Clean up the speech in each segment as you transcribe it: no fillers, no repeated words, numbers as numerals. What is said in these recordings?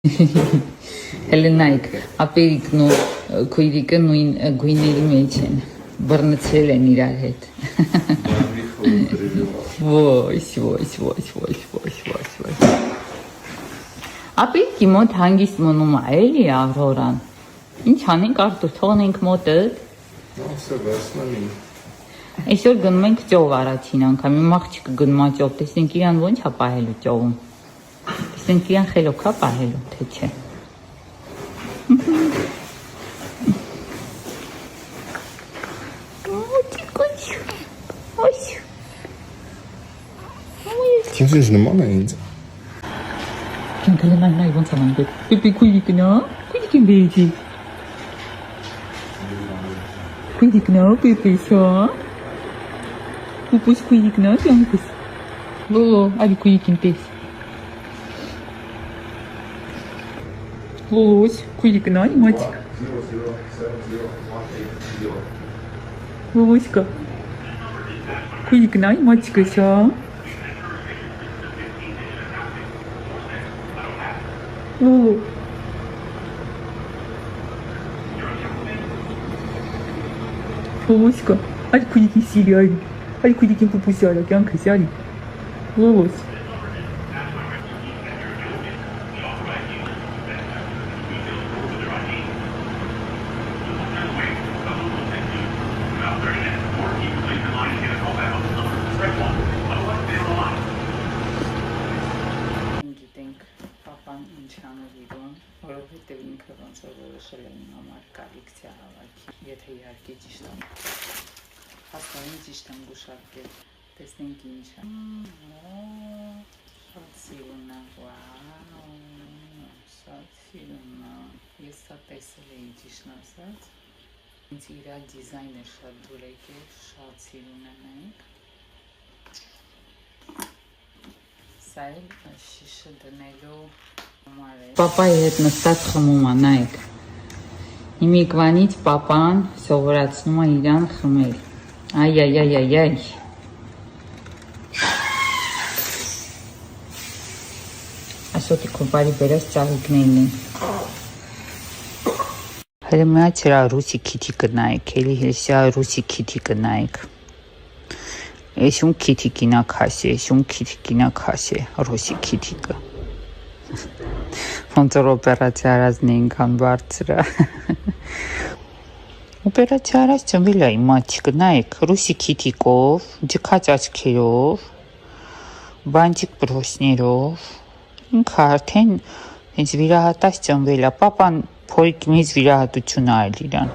Հելենայք, ապերիկն ու քույրիկը նույն գույների մեջ են, բռնցրել են իրար հետ։ Ոչ։ Ապերիկի մոտ հանգիստ մնում է էլի Ավրորան։ Ինչ անենք Արտուր, թողնենք մոտդ։ Այսօր գնում ենք ճով առաջին անգամ, իմ աղջիկը գնում է ճով, տեսնենք իրան ոնց է պահելու ճովում։ Տեսնենք իրան խելոք է պահելու, թե չէ։ Քինսից նման է ինձ։ Քինքլեն այնայ ոնց անանք, պիպի քույրիկն է, քույրիկին բեջի։ Քույրիկն է, պիպի շա։ Պուպուս քույրիկն է, տյանքս։ Լոլո, արի քույրիկին պես։ Լոլոս, քույրիկն է, իմացիկ։ Լոլոսկա։ Քույրիկն է, իմացիկը շա։ Լոլո։ Լոլոսկա, արի քույրիկին սիրի, արի քույրիկին պուպուսի արա, կյանքս, արի։ Լոլոս։ Գիտենք պապան ինչ անով իրոն, որովհետև ինքը ոնց որ որոշել են համար կոլեկցիա հավաքի, եթե իհարկե ճիշտ եմ, հասկանում ճիշտ եմ գուշակել, տեսնենք ինչ է, շատ սիրուն է, վաու, շատ սիրուն է, ես սա տեսել էի ճիշտ ասած, ինձ իրա դիզայնը շատ դուր եկել, շատ սիրուն է մենք, սա էլ շիշը դնելու համար է։ Պապայի հետ նստած խմում է, նայեք։ Հիմիկվանից պապան սովորացնում է իրան խմել։ Այ։ Ասոտի կոպարի բերած ծաղիկներն են։ Հələ մի հատ սրա ռուսի քիթիկը նայեք, էլի հեսա ռուսի քիթիկը նայեք։ Էսում քիթիկինա քասե, ռուսի քիթիկը։ Ոնց որ օպերացիա արածն այնքան բարձր է։ Օպերացիա արած ծնվել է իմ մայրիկը, նայեք, ռուսի քիթիկով, ջքած աչքերով, բանտիկ բրոսներով, ինքը արդեն հենց վիրահատած ծնվել է, պապան փորիկ մեծ վիրահատություն է արել իրան։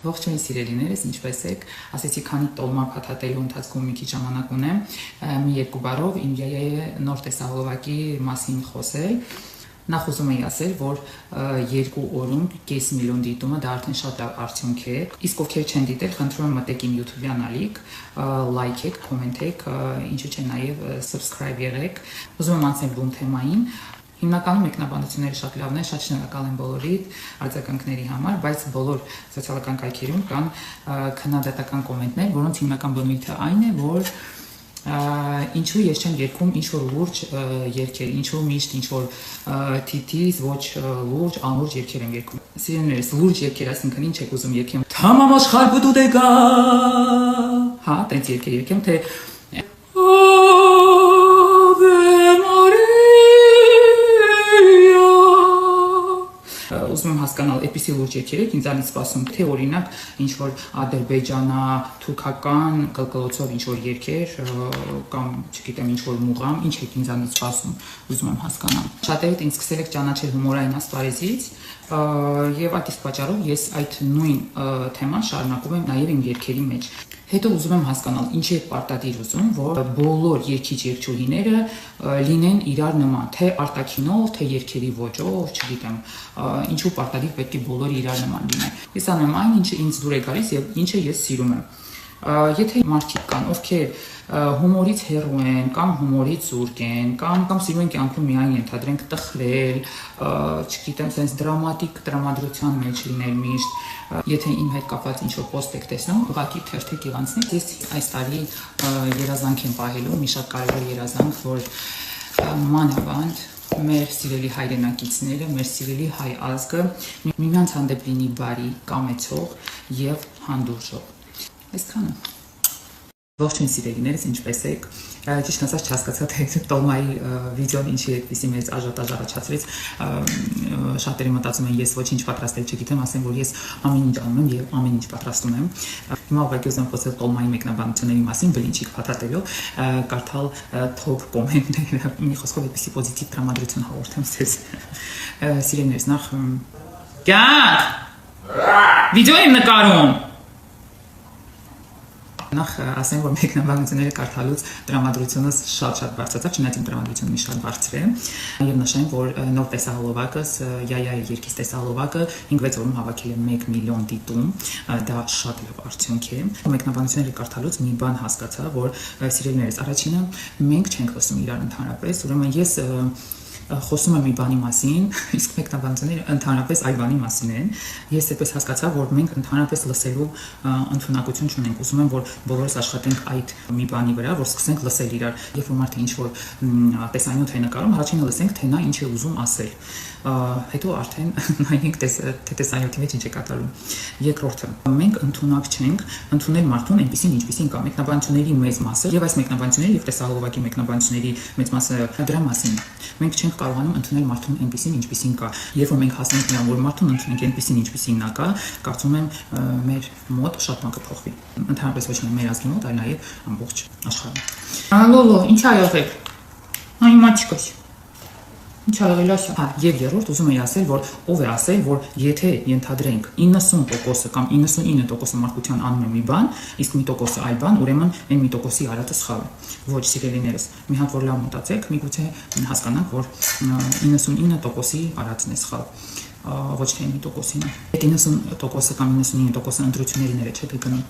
Ողջույն սիրելիներս, ինչպես եք, ասեցի քանի տոլմա փաթաթելու ընթացքում մի քիչ ժամանակ ունեմ, մի երկու բառով իմ ԵԵ նոր տեսահոլովակի մասին խոսել։ Նախ ուզում եի ասել, որ 2 օրում 5 միլիոն դիտումը դա արդեն շատ արդյունք է։ Իսկ ովքեր չեն դիտել, խնդրում եմ մտեք իմ YouTube-յան ալիք, լայքեք, կոմենտեք, ինչու՞ չէ նաև subscribe եղեք։ Ուզում եմ անցնել բուն թեմային։ Հիմնականում մեկնաբանությունները շատ լավն են, շատ շնորհակալ եմ բոլորիդ արձագանքների համար, բայց բոլոր սոցիալական կայքերում կան քննադատական կոմենտներ, որոնց հիմնական բնույթը այն է, որ ինչու ես չեմ երգում ինչ-որ լուրջ երգեր, ինչու միշտ ինչ-որ թիթիզ, ոչ լուրջ, անլուրջ երգեր եմ երգում։ Սիրելիներս, լուրջ երգեր, այսինքն ինչ եք ուզում երգեմ։ Թամամ աշխարհ բդու դեգա։ Հա, տենց երգեր երգեմ, թե ուզում եմ հասկանալ, այդպիսի լուրջ երգեր եք ինձանից սպասում, թե օրինակ ինչ-որ ադրբեջանա, թուրքական կլկլոցով ինչ-որ երգեր կամ, չգիտեմ, ինչ-որ մուղամ, ինչ եք ինձանից սպասում, ուզում եմ հասկանալ։ Շատերդ ինձ սկսել եք ճանաչել հումորային ասպարեզից, եւ այդ իսկ պատճառով ես այդ նույն թեման շարունակում եմ նաեւ իմ երգերի մեջ։ Հետո ուզում եմ հասկանալ, ինչի է պարտադիր ուզում, որ բոլոր երգիչ-երգչուհիները լինեն իրար նման, թե արտաքինով, թե երգերի ոճով, չգիտեմ, ինչու պարտադիր պետք է բոլորը իրար նման լինեն։ Ես անում եմ այն, ինչը ինձ դուր է գալիս եւ ինչը ես սիրում եմ։ Եթե մարդիկ կան, ովքեր հումորից հեռու են, կամ հումորից զուրկ են, կամ սիրում են կյանքում միայն ենթադրենք տխրել, չգիտեմ, sense դրամատիկ տրամադրության մեջ լինել միշտ, եթե իմ հետ կապված ինչ-որ post եք տեսնում, ուղղակի թերթեք եւ անցնեք։ Ես այս տարի երազանք եմ պահելու, մի շատ կարևոր երազանք, որ մանավանդ մեր սիրելի հայրենակիցները, մեր սիրելի հայ ազգը միմյանց հանդեպ լինի բարի, կամեցող եւ հանդուրժող։ Այսքանը։ Ողջույն սիրելիներս, ինչպես եք։ Ճիշտ ասած չհասկացա, թե տոլմայի վիդեոն ինչի այդպեսի մեծ աժատաժ առաջացրեց։ Շատերը մտածում են, ես ոչինչ պատրաստել չգիտեմ, ասեմ, որ ես ամեն ինչ անում եմ եւ ամեն ինչ պատրաստում եմ։ Հիմա ուղղակի ուզում եմ խոսել տոլմայի մեկնաբանությունների մասին, բլինչիկ փաթաթելով, կարդալ top կոմենտները, մի խոսքով այդպեսի պոզիտիվ տրամադրություն հաղորդեմ ձեզ։ Սիրելիներս, նախ Կյանք վիդեո եմ նկարում։ Նախ ասեմ, որ մեկնաբանությունները կարդալուց տրամադրությունս շատ բարձրացավ, չնայած իմ տրամադրությունը մի շատ բարձր է, եւ նշեմ, որ նոր տեսահոլովակս, յայայի երգից տեսահոլովակը 5-6 օրում հավաքել է 1 միլիոն դիտում, դա շատ լավ արդյունք է։ Մեկնաբանությունները կարդալուց մի բան հասկացա, որ սիրելիներս, առաջինը մենք չենք լսում իրար ընդհանրապես, ուրեմն ես խոսում եմ մի բանի մասին, իսկ մեկնաբանությունները ընդհանրապես այլ բանի մասին են։ Ես այդպես հասկացա, որ մենք ընդհանրապես լսելու ընդունակություն չունենք։ Ուզում եմ, որ բոլորս աշխատենք այդ մի բանի վրա, որ սկսենք լսել իրար։ Երբ որ մարդը ինչ-որ տեսանյութ է նկարում, առաջինը լսենք, թե նա ինչ է ուզում ասել։ Հետո արդեն նայենք, թե տեսանյութի մեջ ինչ է կատարում։ Երկրորդը, մենք ընդունակ չենք ընդունել մարդուն այնպեսին, ինչպեսին կա։ Մեկնաբանությունների մեծ մասը եւ այս մեկնաբանությունների եւ տեսահոլովակի մեկնաբանությունների մեծ մասը դրա մասին։ Մենք չենք կարողանում ընդունել մարդուն այնպեսին, ինչպեսին կա։ Երբ որ մենք հասնենք նրան, որ մարդուն ընդունենք այնպեսին, ինչպեսին նա կա, կարծում եմ մեր մոտ շատ բան կփոխվի։ Ընդհանրապես ոչ միայն մեր ազգի մոտ, այլ նաեւ ամբողջ աշխարհում։ Լոլո, ինչ ա եղել։ Այ մաչկոս։ Ինչ ա եղել ասա։ Հա, եւ երրորդ ուզում եմ ասել, որ ով է ասել, որ եթե ենթադրենք 90% կամ 99% մարդկության անում է մի բան, իսկ մի տոկոսը այլ բան, ուրեմն այն մի տոկոսի արածը սխալ է։ Ոչ, սիրելիներս, մի հատ որ լավ մտածեք, միգուցե հասկանաք, որ 99%-ի արածն է սխալ, ոչ թե մի տոկոսին։ Այդ 90% կամ 99% ընտրությունների չէ գնում։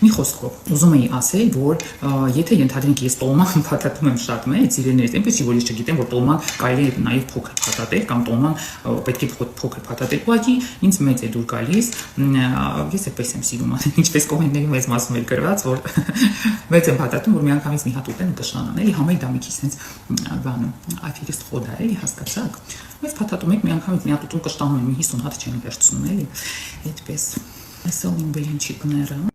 Մի խոսքով, ուզում էի ասել, որ եթե ենթադրենք ես տոլման փաթաթում եմ շատ մեծ, իրեններից, այնպես չի որ ես չգիտեմ, որ տոլման կարելի է նաև փոքր փաթաթել կամ տոլման պետք է փոքր փաթաթել։ Ուղղակի ինձ մեծ է դուր գալիս, ես այդպես եմ սիրում անել, ինչպես կոմենտներում ես մասում էր գրված, որ մեծ եմ փաթաթում, որ միանգամից մի հատ ուտեմ կշանան, էլի համել դա մի քիչ sense բանում, այֆիրից խոդա, էլի հասկացաք։ Մեծ փաթաթում եք միանգամից մի հատ ուտում կշտանում եմ, մի 50 հատ չեմ վերցնում, էլի։ Այդպես։ Այսօր իմ բլինչիկները